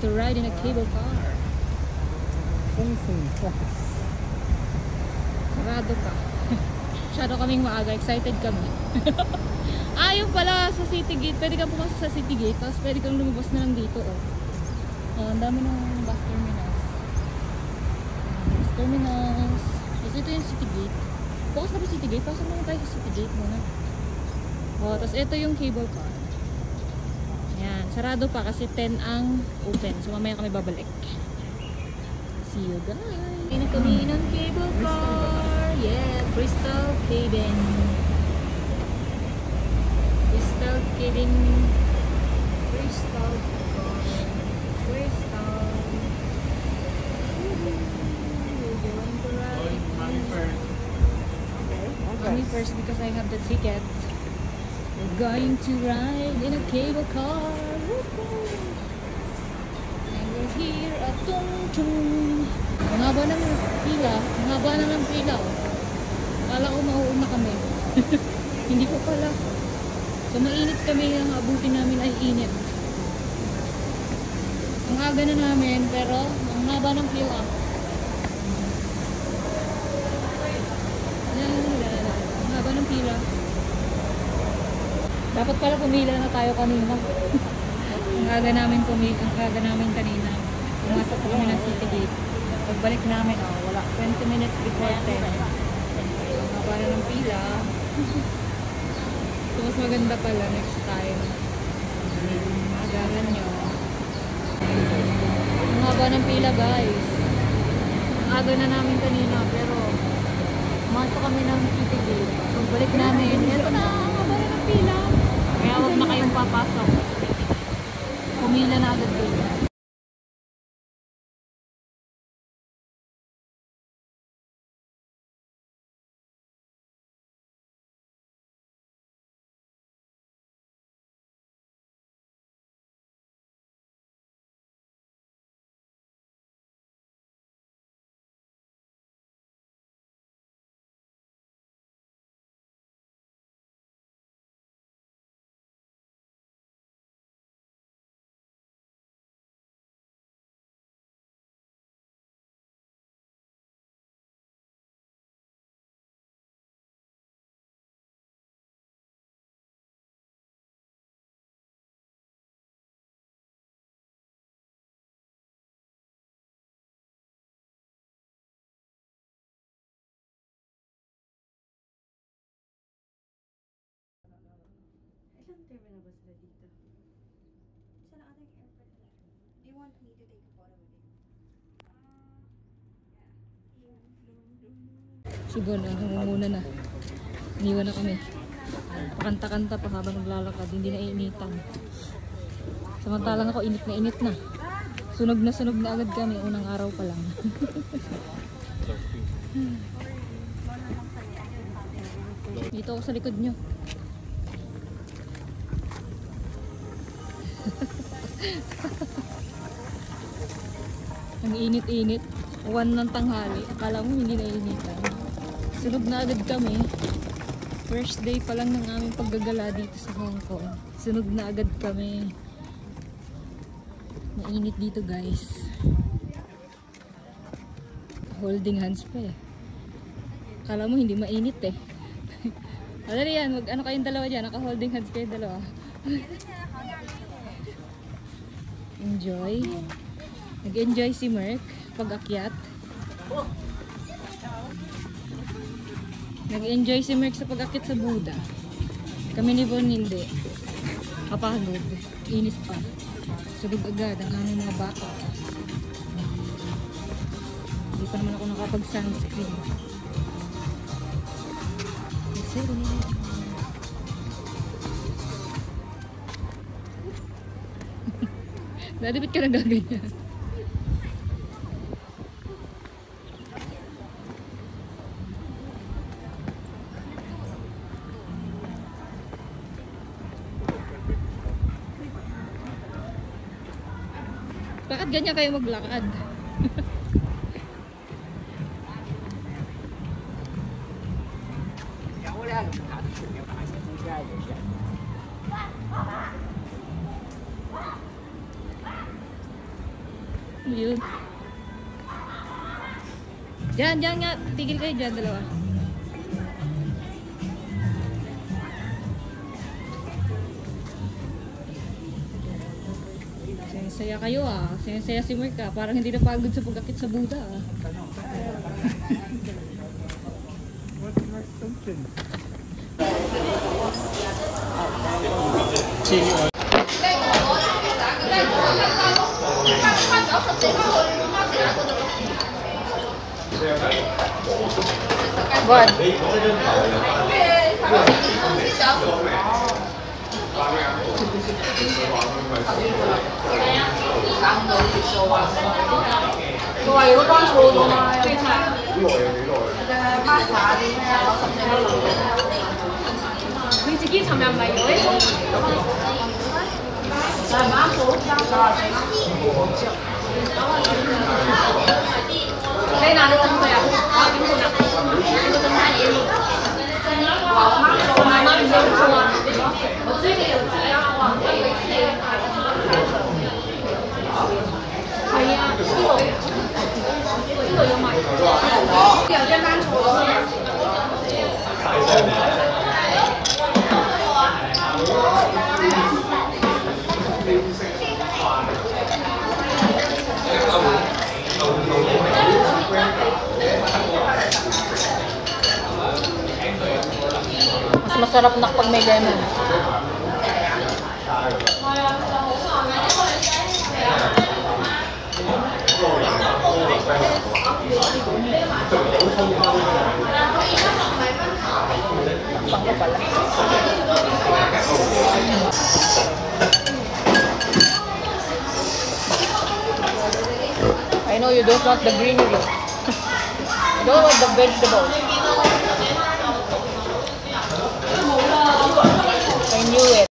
to ride in a cable car. Sing office. Sarado pa. Masyado kaming maaga. Excited kami. Yung pala sa City Gate. Pwede kang pumasok sa City Gate. Tapos pwede kang lumabas na lang dito. Ang dami ng bus terminals. Bus terminals. Tapos ito yung City Gate. Focus na po City Gate. Pasok muna tayo sa City Gate muna. Tapos ito yung cable car. Ayan. Sarado pa kasi 10 ang open. So mamaya kami babalik. See you guys. Hindi na kami ng cable car. Yeah, Crystal Cabin. Crystal Cabin. Crystal car. Crystal. We're going to ride. Mommy first because I have the ticket. We're going to ride in a cable car. And we're here at Tung Tung. Ang haba ng pila. Ang haba na ng pila. Akala ko mauuna kami. Hindi ko pala. So mainit kami. Ang abutin namin ay init. Ang aga na namin pero ang haba ng pila. Ang haba ng pila. Dapat pala pumila na tayo kanina. Ang aga namin kanina. Pumasok kami ng City Gate. Pagbalik namin, wala. 20 minutes before 10. Ang haba na ng pila. So, mas maganda pala next time. Agaran nyo. Ang haba ng pila, guys. Ang aga na namin kanina, pero pumasok kami ng City Gate. Pagbalik namin, ito na, ang haba na ng pila. Kaya huwag na kayong papasok. Pumila na agad kayo. Ilang terminal ba sila dito? Isa lang ating airport lang. Do you want me to take a photo with you? Siguro na, humumuna na. Iniwan na kami. Pakanta-kanta pa habang naglalakad. Hindi na iinitan. Samantalang ako, init na. Sunog na agad kami. Unang araw pa lang. Dito ako sa likod nyo. Ang init-init. 1 ng tanghali. Akala mo hindi na initan. Sunog na agad kami. First day pa lang ng aming paggagala dito sa Hong Kong. Sunog na agad kami. Mainit dito, guys. Holding hands pa eh. Akala mo hindi mainit eh. Ano yan? Ano kayong dalawa dyan? Naka-holding hands kayo dalawa. Enjoy. Nag-enjoy si Merc pag-akyat. Nag-enjoy si Merc sa pag-akyat sa Buddha. Kami ni Bon hindi. Kapagod. Init pa. Sunog agad ang aming mga baka. Hindi pa naman ako nakapag-sunscreen. Dati ba't ka nang gaganyan? Bakit ganyan kayo maglakad? Yun. Diyan nga. Tigil kayo dyan, dalawa. Saya kayo ah. Saya si Mark ah. Parang hindi napagod sa pagkakit sa Buda ah. Good. Mas masarap na pag may lemon. Bangga pala. I know you don't want the greenery. You don't want the vegetables.